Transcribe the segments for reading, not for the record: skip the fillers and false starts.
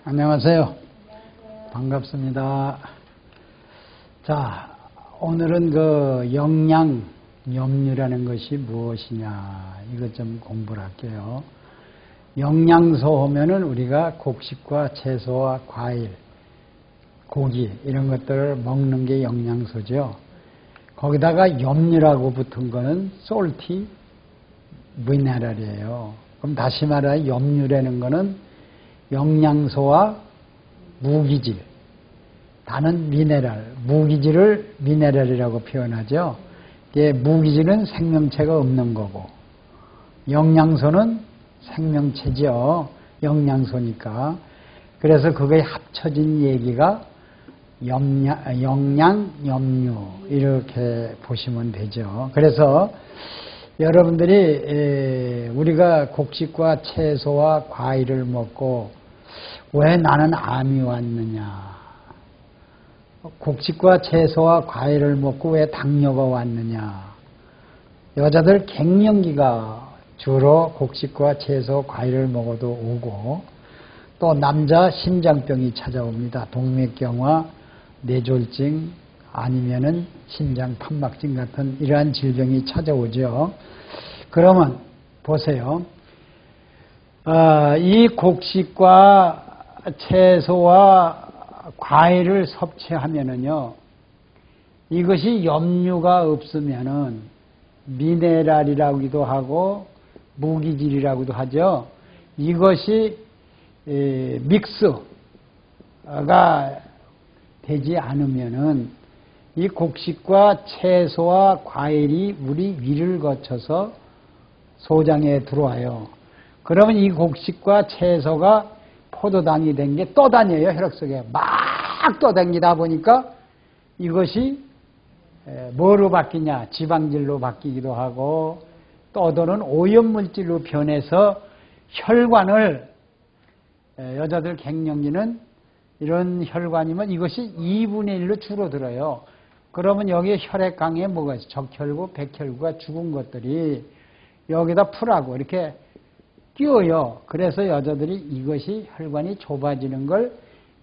안녕하세요. 반갑습니다. 자, 오늘은 그 영양염류라는 것이 무엇이냐, 이것 좀 공부를 할게요. 영양소 하면은 우리가 곡식과 채소와 과일, 고기, 이런 것들을 먹는 게 영양소죠. 거기다가 염류라고 붙은 거는 salty mineral이에요. 그럼 다시 말해 염류라는 거는 영양소와 무기질, 다는 미네랄, 무기질을 미네랄이라고 표현하죠. 이게 무기질은 생명체가 없는 거고, 영양소는 생명체죠. 영양소니까. 그래서 그거에 합쳐진 얘기가 영양염류, 이렇게 보시면 되죠. 그래서 여러분들이 우리가 곡식과 채소와 과일을 먹고 왜 나는 암이 왔느냐, 곡식과 채소와 과일을 먹고 왜 당뇨가 왔느냐. 여자들 갱년기가 주로 곡식과 채소, 과일을 먹어도 오고, 또 남자 심장병이 찾아옵니다. 동맥경화, 뇌졸중, 아니면은 심장 판막증 같은 이러한 질병이 찾아오죠. 그러면 보세요. 이 곡식과 채소와 과일을 섭취하면은요, 이것이 염류가 없으면은 미네랄이라고도 하고 무기질이라고도 하죠. 이것이 믹스가 되지 않으면은 이 곡식과 채소와 과일이 우리 위를 거쳐서 소장에 들어와요. 그러면 이 곡식과 채소가 포도당이 된 게 떠다녀요. 혈액 속에 막 떠다니다 보니까 이것이 뭐로 바뀌냐, 지방질로 바뀌기도 하고, 떠도는 오염물질로 변해서 혈관을, 여자들 갱년기는 이런 혈관이면 이것이 2분의 1로 줄어들어요. 그러면 여기에 혈액강에 뭐가 있어? 적혈구, 백혈구가 죽은 것들이 여기다 풀하고 이렇게 끼어요. 그래서 여자들이 이것이 혈관이 좁아지는 걸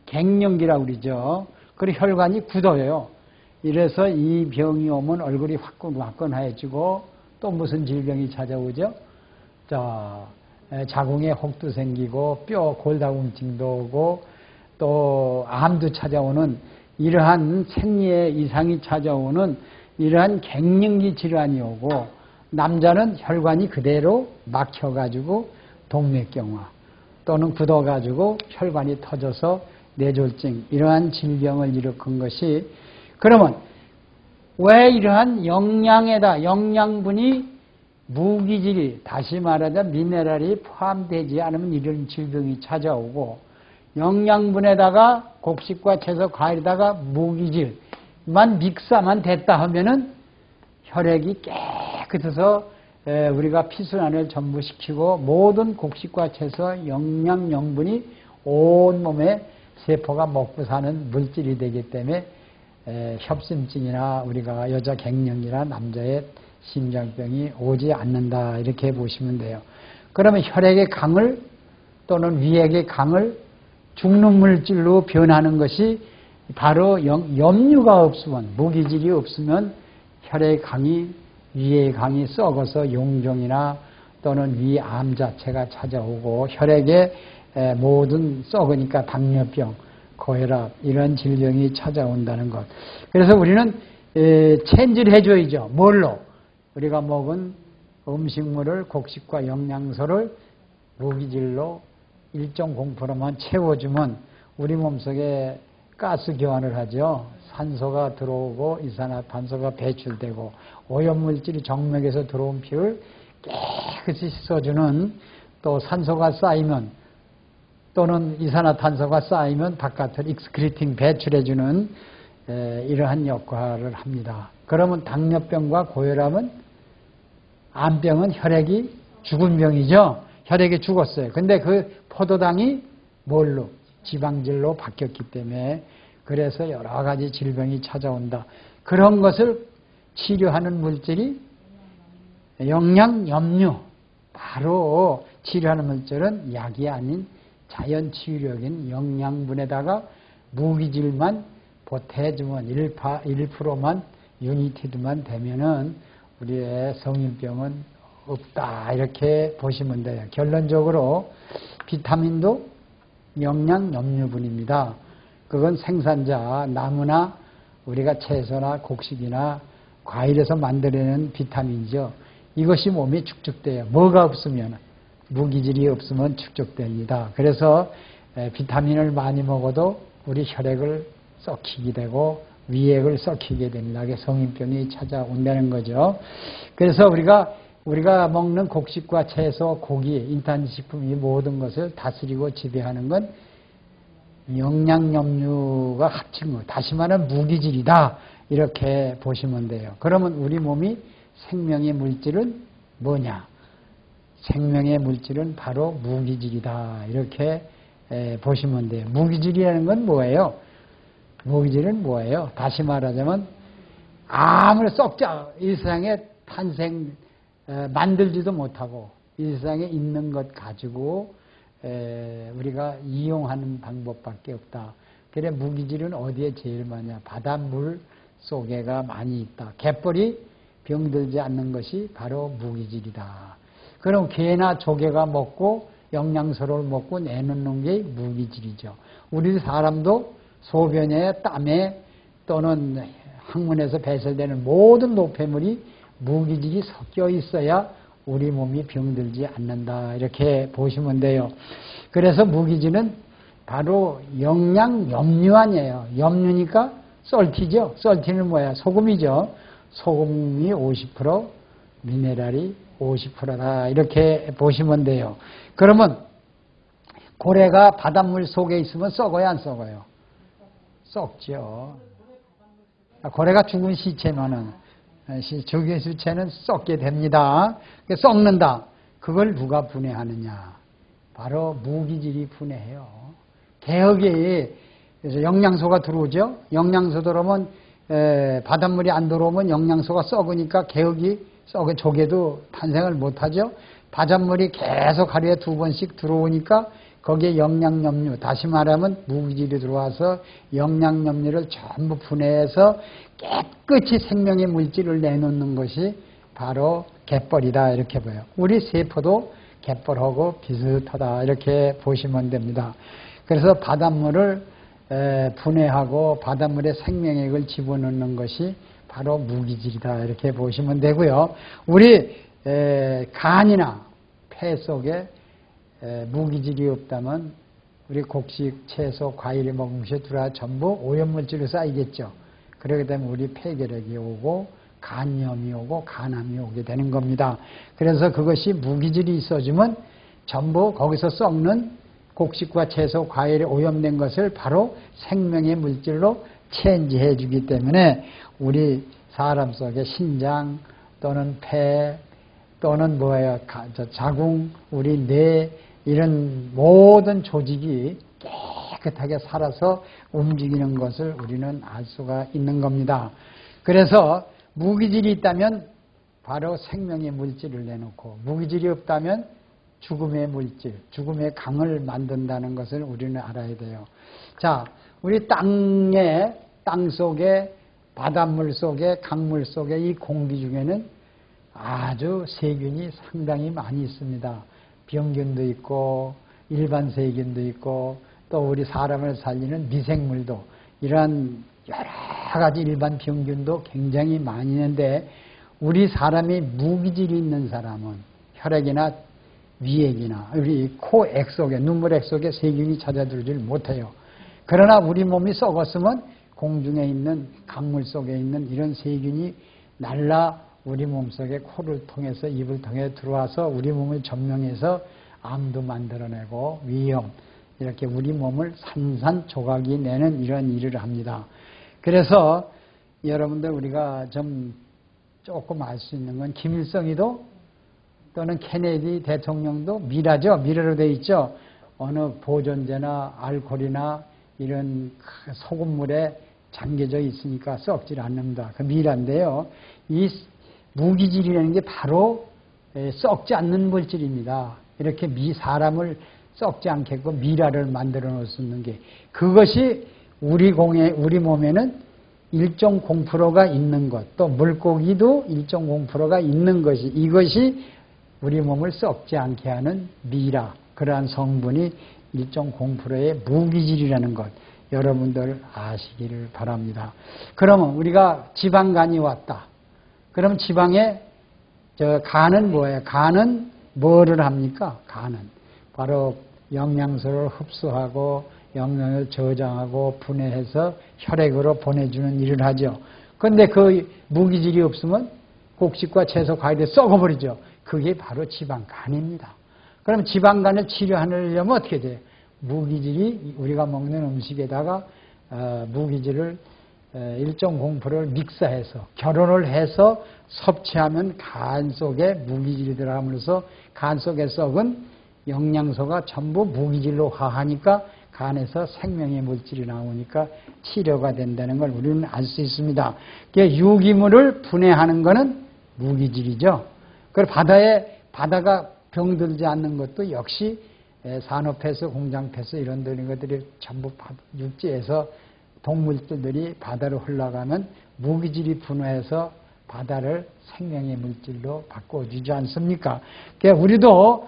갱년기라고 그러죠. 그리고 혈관이 굳어요. 이래서 이 병이 오면 얼굴이 화끈화끈해지고, 또 무슨 질병이 찾아오죠? 자궁에 혹도 생기고, 뼈 골다공증도 오고, 또 암도 찾아오는, 이러한 생리에 이상이 찾아오는 이러한 갱년기 질환이 오고, 남자는 혈관이 그대로 막혀가지고 동맥경화, 또는 굳어가지고 혈관이 터져서 뇌졸중, 이러한 질병을 일으킨 것이, 그러면 왜 이러한 영양분이 무기질이, 다시 말하자 미네랄이 포함되지 않으면 이런 질병이 찾아오고, 영양분에다가 곡식과 채소, 과일에다가 무기질만 믹스만 됐다 하면은 혈액이 깨끗해서 우리가 피순환을 전부 시키고, 모든 곡식과 채소 영양영분이 온 몸에 세포가 먹고 사는 물질이 되기 때문에 협심증이나 우리가 여자 갱년기나 남자의 심장병이 오지 않는다, 이렇게 보시면 돼요. 그러면 혈액의 강을, 또는 위액의 강을 죽는 물질로 변하는 것이 바로 염류가 없으면, 무기질이 없으면 혈액의 강이, 위의 강이 썩어서 용종이나 또는 위암 자체가 찾아오고, 혈액에 모든 썩으니까 당뇨병, 고혈압, 이런 질병이 찾아온다는 것. 그래서 우리는 체인지를 해줘야죠. 뭘로? 우리가 먹은 음식물을, 곡식과 영양소를 무기질로 일정 공포로만 채워주면 우리 몸속에 가스 교환을 하죠. 산소가 들어오고 이산화탄소가 배출되고, 오염물질이 정맥에서 들어온 피를 깨끗이 씻어주는, 또 산소가 쌓이면, 또는 이산화탄소가 쌓이면 바깥으로 익스크리팅, 배출해주는 이러한 역할을 합니다. 그러면 당뇨병과 고혈압은, 암병은 혈액이 죽은 병이죠. 혈액이 죽었어요. 근데 그 포도당이 뭘로? 지방질로 바뀌었기 때문에, 그래서 여러 가지 질병이 찾아온다. 그런 것을 치료하는 물질이 영양염류, 바로 치료하는 물질은 약이 아닌 자연 치유력인 영양분에다가 무기질만 보태주면 1%만 유니티드만 되면은 우리의 성인병은 없다 이렇게 보시면 돼요. 결론적으로 비타민도 영양 염류분입니다. 그건 생산자 나무나 우리가 채소나 곡식이나 과일에서 만들어내는 비타민이죠. 이것이 몸에 축적돼요. 뭐가 없으면 무기질이 없으면 축적됩니다. 그래서 비타민을 많이 먹어도 우리 혈액을 썩히게 되고 위액을 썩히게 됩니다. 성인병이 찾아온다는 거죠. 그래서 우리가 먹는 곡식과 채소, 고기, 인탄식품 이 모든 것을 다스리고 지배하는 건 영양염류가 합친 거, 다시 말하면 무기질이다 이렇게 보시면 돼요. 그러면 우리 몸이 생명의 물질은 뭐냐? 생명의 물질은 바로 무기질이다 이렇게 보시면 돼요. 무기질이라는 건 뭐예요? 무기질은 뭐예요? 다시 말하자면 아무리 썩자 이 세상에 탄생 만들지도 못하고 이 세상에 있는 것 가지고 우리가 이용하는 방법밖에 없다. 그래 무기질은 어디에 제일 많냐? 바닷물 속에가 많이 있다. 갯벌이 병들지 않는 것이 바로 무기질이다. 그럼 개나 조개가 먹고 영양소를 먹고 내놓는 게 무기질이죠. 우리 사람도 소변에 땀에 또는 항문에서 배설되는 모든 노폐물이 무기질이 섞여 있어야 우리 몸이 병들지 않는다 이렇게 보시면 돼요. 그래서 무기질은 바로 영양 염류 아니에요. 염류니까 썰티죠. 썰티는 뭐야? 소금이죠. 소금이 50%, 미네랄이 50%다 이렇게 보시면 돼요. 그러면 고래가 바닷물 속에 있으면 썩어요, 안 썩어요? 썩죠. 고래가 죽은 시체면은 죽은 시체는 썩게 됩니다. 썩는다. 그걸 누가 분해하느냐? 바로 무기질이 분해해요. 개혁에 영양소가 들어오죠. 영양소 들어오면 바닷물이 안 들어오면 영양소가 썩으니까 개혁이 썩어 조개도 탄생을 못하죠. 바닷물이 계속 하루에 2번씩 들어오니까 거기에 영양염류, 다시 말하면 무기질이 들어와서 영양염류를 전부 분해해서 깨끗이 생명의 물질을 내놓는 것이 바로 갯벌이다 이렇게 봐요. 우리 세포도 갯벌하고 비슷하다 이렇게 보시면 됩니다. 그래서 바닷물을 분해하고 바닷물에 생명액을 집어넣는 것이 바로 무기질이다 이렇게 보시면 되고요. 우리 간이나 폐 속에 무기질이 없다면 우리 곡식, 채소, 과일을 먹으면서 들어와 전부 오염물질로 쌓이겠죠. 그러게 되면 우리 폐결핵이 오고 간염이 오고 간암이 오게 되는 겁니다. 그래서 그것이 무기질이 있어지면 전부 거기서 썩는 곡식과 채소, 과일에 오염된 것을 바로 생명의 물질로 체인지해 주기 때문에 우리 사람 속에 신장 또는 폐 또는 뭐예요? 자궁, 우리 뇌 이런 모든 조직이 깨끗하게 살아서 움직이는 것을 우리는 알 수가 있는 겁니다. 그래서 무기질이 있다면 바로 생명의 물질을 내놓고 무기질이 없다면 죽음의 물질, 죽음의 강을 만든다는 것을 우리는 알아야 돼요. 자, 우리 땅 속에 바닷물 속에 강물 속에 이 공기 중에는 아주 세균이 상당히 많이 있습니다. 병균도 있고 일반 세균도 있고 또 우리 사람을 살리는 미생물도 이러한 여러 가지 일반 병균도 굉장히 많이 있는데 우리 사람이 무기질이 있는 사람은 혈액이나 위액이나 우리 코액 속에 눈물액 속에 세균이 찾아들지 못해요. 그러나 우리 몸이 썩었으면 공중에 있는 강물 속에 있는 이런 세균이 날라 우리 몸속에 코를 통해서 입을 통해 들어와서 우리 몸을 점령해서 암도 만들어내고 위염 이렇게 우리 몸을 산산조각이 내는 이런 일을 합니다. 그래서 여러분들 우리가 좀 조금 알 수 있는 건 김일성이도 또는 케네디 대통령도 미라죠. 미라로 되어 있죠. 어느 보존제나 알코올이나 이런 소금물에 잠겨져 있으니까 썩질 않는다. 그 미라인데요. 이 무기질이라는 게 바로 썩지 않는 물질입니다. 이렇게 사람을 썩지 않게끔 미라를 만들어 놓을 수 있는 게, 그것이 우리 몸에는 1.0%가 있는 것, 또 물고기도 1.0%가 있는 것이, 이것이 우리 몸을 썩지 않게 하는 미라, 그러한 성분이 1.0%의 무기질이라는 것, 여러분들 아시기를 바랍니다. 그러면 우리가 지방간이 왔다. 그럼 지방에 간은 뭐예요? 간은 뭐를 합니까? 간은 바로 영양소를 흡수하고 영양을 저장하고 분해해서 혈액으로 보내주는 일을 하죠. 그런데 그 무기질이 없으면 곡식과 채소, 과일이 썩어버리죠. 그게 바로 지방간입니다. 그럼 지방간을 치료하려면 어떻게 돼요? 무기질이 우리가 먹는 음식에다가 무기질을 1.0%를 믹스해서 결혼을 해서 섭취하면 간 속에 무기질이 들어가면서 간 속에 썩은 영양소가 전부 무기질로 화하니까 간에서 생명의 물질이 나오니까 치료가 된다는 걸 우리는 알 수 있습니다. 유기물을 분해하는 것은 무기질이죠. 그리고 바다가 병들지 않는 것도 역시 산업폐수, 공장폐수 이런 것들이 전부 육지에서 동물들이 바다로 흘러가면 무기질이 분해해서 바다를 생명의 물질로 바꿔주지 않습니까? 그러니까 우리도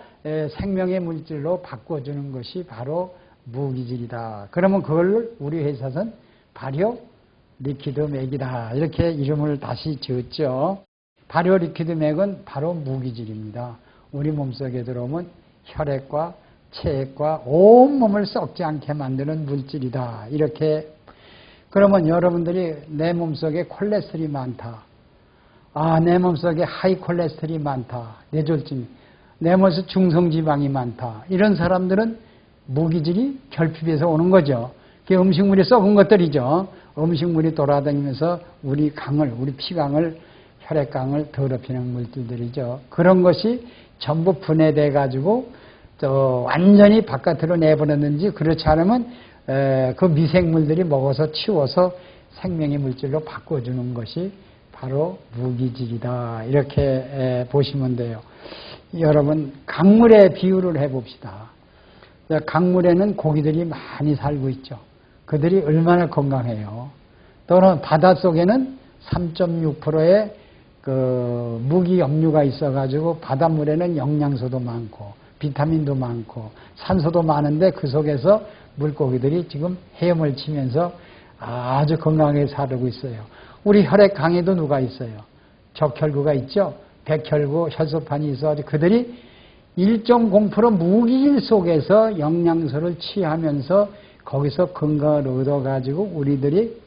생명의 물질로 바꿔주는 것이 바로 무기질이다. 그러면 그걸 우리 회사는 발효 리퀴드 맥이다. 이렇게 이름을 다시 지었죠. 발효 리퀴드 맥은 바로 무기질입니다. 우리 몸속에 들어오면 혈액과 체액과 온몸을 썩지 않게 만드는 물질이다. 이렇게. 그러면 여러분들이 내 몸속에 콜레스테롤이 많다. 내 몸속에 하이 콜레스테롤이 많다. 뇌졸중. 내 몸에서 중성지방이 많다. 이런 사람들은 무기질이 결핍에서 오는 거죠. 그게 음식물이 썩은 것들이죠. 음식물이 돌아다니면서 우리 피강을, 혈액강을 더럽히는 물질들이죠. 그런 것이 전부 분해돼 가지고 완전히 바깥으로 내보냈는지, 그렇지 않으면 그 미생물들이 먹어서 치워서 생명의 물질로 바꿔주는 것이 바로 무기질이다. 이렇게 보시면 돼요. 여러분, 강물의 비유를 해봅시다. 강물에는 고기들이 많이 살고 있죠. 그들이 얼마나 건강해요. 또는 바닷속에는 3.6%의 그 무기 염류가 있어가지고 바닷물에는 영양소도 많고 비타민도 많고 산소도 많은데 그 속에서 물고기들이 지금 헤엄을 치면서 아주 건강하게 살고 있어요. 우리 혈액강에도 누가 있어요? 적혈구가 있죠. 백혈구, 혈소판이 있어가지고 그들이 1.0% 무기질 속에서 영양소를 취하면서 거기서 건강을 얻어가지고 우리들이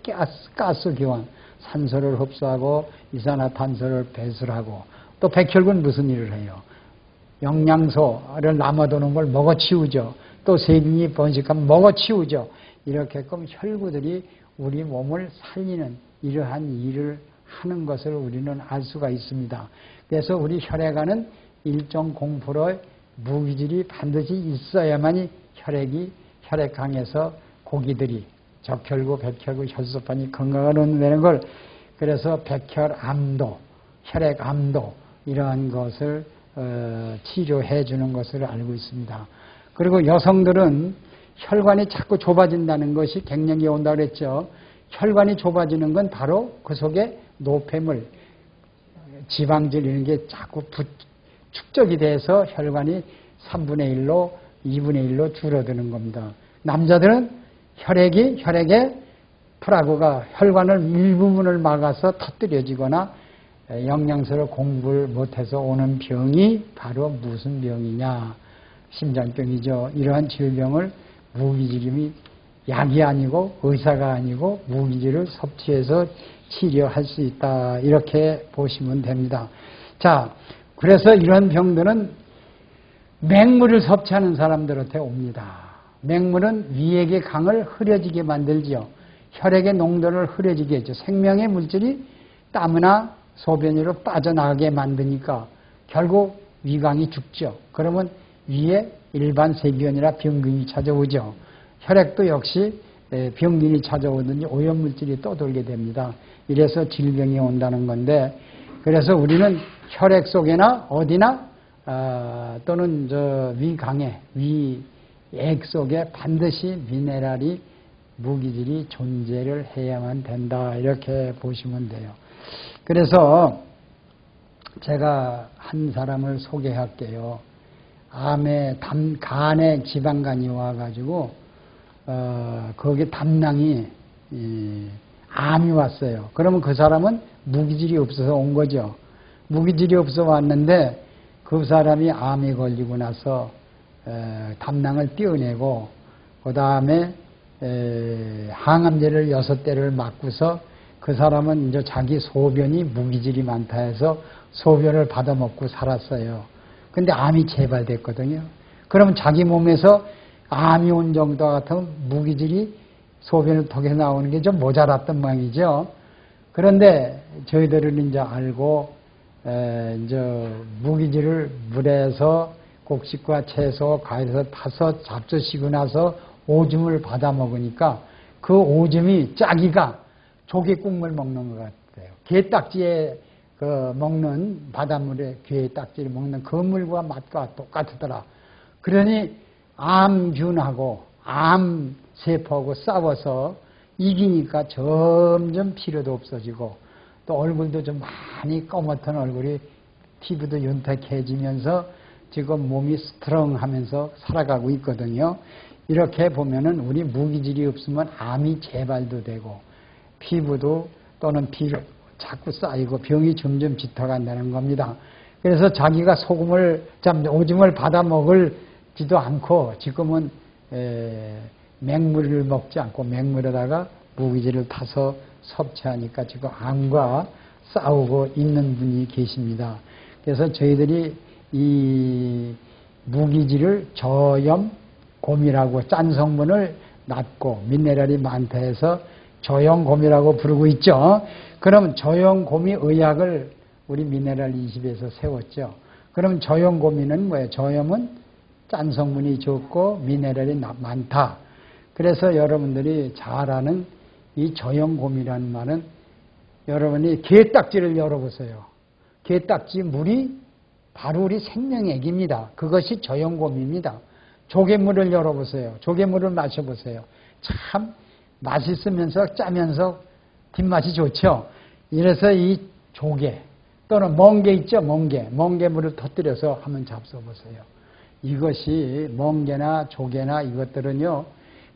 가스 기원, 산소를 흡수하고 이산화탄소를 배출하고, 또 백혈구는 무슨 일을 해요? 영양소를 남아도는 걸 먹어치우죠. 또 세균이 번식하면 먹어치우죠. 이렇게끔 혈구들이 우리 몸을 살리는 이러한 일을 하는 것을 우리는 알 수가 있습니다. 그래서 우리 혈액안은 1.0%의 무기질이 반드시 있어야만이 혈액강에서 고기들이 적혈구, 백혈구, 혈소판이 건강을 얻는다는 걸, 그래서 백혈암도, 혈액암도 이러한 것을 치료해 주는 것을 알고 있습니다. 그리고 여성들은 혈관이 자꾸 좁아진다는 것이 갱년기에 온다고 그랬죠. 혈관이 좁아지는 건 바로 그 속에 노폐물, 지방질 이런 게 자꾸 축적이 돼서 혈관이 3분의 1로 2분의 1로 줄어드는 겁니다. 남자들은 혈액에 프라그가 혈관을 일부분을 막아서 터뜨려지거나 영양소를 공부를 못해서 오는 병이 바로 무슨 병이냐? 심장병이죠. 이러한 질병을 무기질이 약이 아니고 의사가 아니고 무기질을 섭취해서 치료할 수 있다. 이렇게 보시면 됩니다. 자, 그래서 이런 병들은 맹물을 섭취하는 사람들한테 옵니다. 맹물은 위액의 강을 흐려지게 만들죠. 혈액의 농도를 흐려지게 해죠. 생명의 물질이 땀이나 소변으로 빠져나가게 만드니까 결국 위강이 죽죠. 그러면 위에 일반 세균이나 병균이 찾아오죠. 혈액도 역시 병균이 찾아오든지 오염물질이 떠돌게 됩니다. 이래서 질병이 온다는 건데, 그래서 우리는 혈액 속에나 어디나 또는 위강에 액 속에 반드시 미네랄이 무기질이 존재를 해야만 된다. 이렇게 보시면 돼요. 그래서 제가 한 사람을 소개할게요. 간에 지방간이 와가지고 거기 담낭이 암이 왔어요. 그러면 그 사람은 무기질이 없어서 온 거죠. 무기질이 없어 왔는데 그 사람이 암이 걸리고 나서 담낭을 떼어내고 그 다음에 항암제를 6대를 맞고서 그 사람은 이제 자기 소변이 무기질이 많다 해서 소변을 받아먹고 살았어요. 근데 암이 재발됐거든요. 그러면 자기 몸에서 암이 온 정도 같으면 무기질이 소변을 통해 나오는 게 좀 모자랐던 모양이죠. 그런데 저희들은 이제 알고 이제 무기질을 물에서 곡식과 채소, 과일에서 타서 잡수시고 나서 오줌을 받아 먹으니까 그 오줌이 짜기가 조개 국물 먹는 것 같아요. 게딱지에 먹는 바닷물에 게 딱지를 먹는 그 물과 맛과 똑같더라. 그러니 암균하고 암세포하고 싸워서 이기니까 점점 필요도 없어지고 또 얼굴도 좀 많이 검었던 얼굴이 피부도 윤택해지면서 지금 몸이 스트롱하면서 살아가고 있거든요. 이렇게 보면은 우리 무기질이 없으면 암이 재발도 되고 피부도 또는 피로 자꾸 쌓이고 병이 점점 짙어간다는 겁니다. 그래서 자기가 오줌을 받아 먹을지도 않고 지금은 맹물을 먹지 않고 맹물에다가 무기질을 타서 섭취하니까 지금 암과 싸우고 있는 분이 계십니다. 그래서 저희들이 이 무기질을 저염곰이라고 짠 성분을 낮고 미네랄이 많다 해서 저염곰이라고 부르고 있죠. 그럼 저염곰이 의학을 우리 미네랄 20에서 세웠죠. 그럼 저염곰이는 뭐예요? 저염은 짠 성분이 적고 미네랄이 많다. 그래서 여러분들이 잘 아는 이 저염곰이라는 말은 여러분이 게딱지를 열어보세요. 게딱지 물이 바로 우리 생명액입니다. 그것이 저염곰입니다. 조개물을 열어보세요. 조개물을 마셔보세요. 참 맛있으면서 짜면서 뒷맛이 좋죠. 이래서 이 조개 또는 멍게 있죠. 멍게물을 터뜨려서 한번 잡숴보세요. 이것이 멍게나 조개나 이것들은요.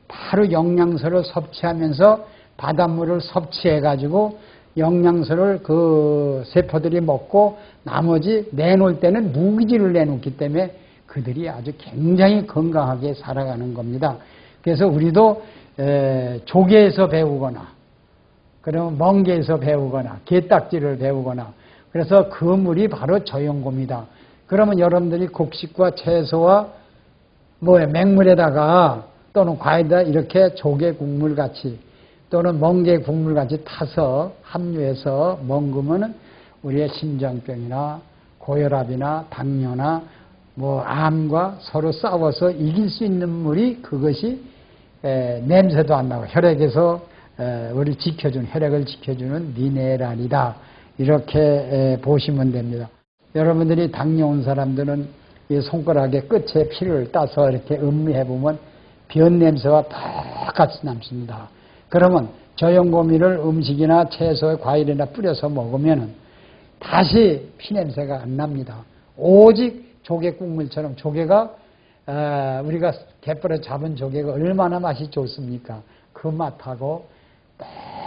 바로 영양소를 섭취하면서 바닷물을 섭취해가지고 영양소를 그 세포들이 먹고 나머지 내놓을 때는 무기질을 내놓기 때문에 그들이 아주 굉장히 건강하게 살아가는 겁니다. 그래서 우리도 조개에서 배우거나 그러면 멍게에서 배우거나 게딱지를 배우거나 그래서 그 물이 바로 저염곰이다. 그러면 여러분들이 곡식과 채소와 맹물에다가 또는 과일에다 이렇게 조개 국물 같이 또는 멍게 국물 같이 타서 함유해서 먹으면 우리의 심장병이나 고혈압이나 당뇨나 암과 서로 싸워서 이길 수 있는 물이 그것이 냄새도 안 나고 혈액에서 우리 혈액을 지켜주는 미네랄이다. 이렇게 보시면 됩니다. 여러분들이 당뇨 온 사람들은 이 손가락의 끝에 피를 따서 이렇게 음미해 보면 변 냄새와 똑같이 남습니다. 그러면 저염고미를 음식이나 채소에 과일이나 뿌려서 먹으면 다시 피냄새가 안 납니다. 오직 조개 국물처럼 조개가 우리가 갯벌에 잡은 조개가 얼마나 맛이 좋습니까? 그 맛하고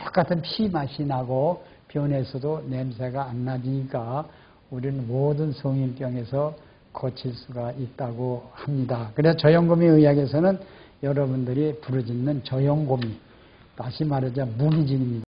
똑같은 피 맛이 나고 변에서도 냄새가 안 나니까 우리는 모든 성인병에서 고칠 수가 있다고 합니다. 그래서 저염고미 의학에서는 여러분들이 부르짖는 저염고미, 다시 말하자 무기질입니다.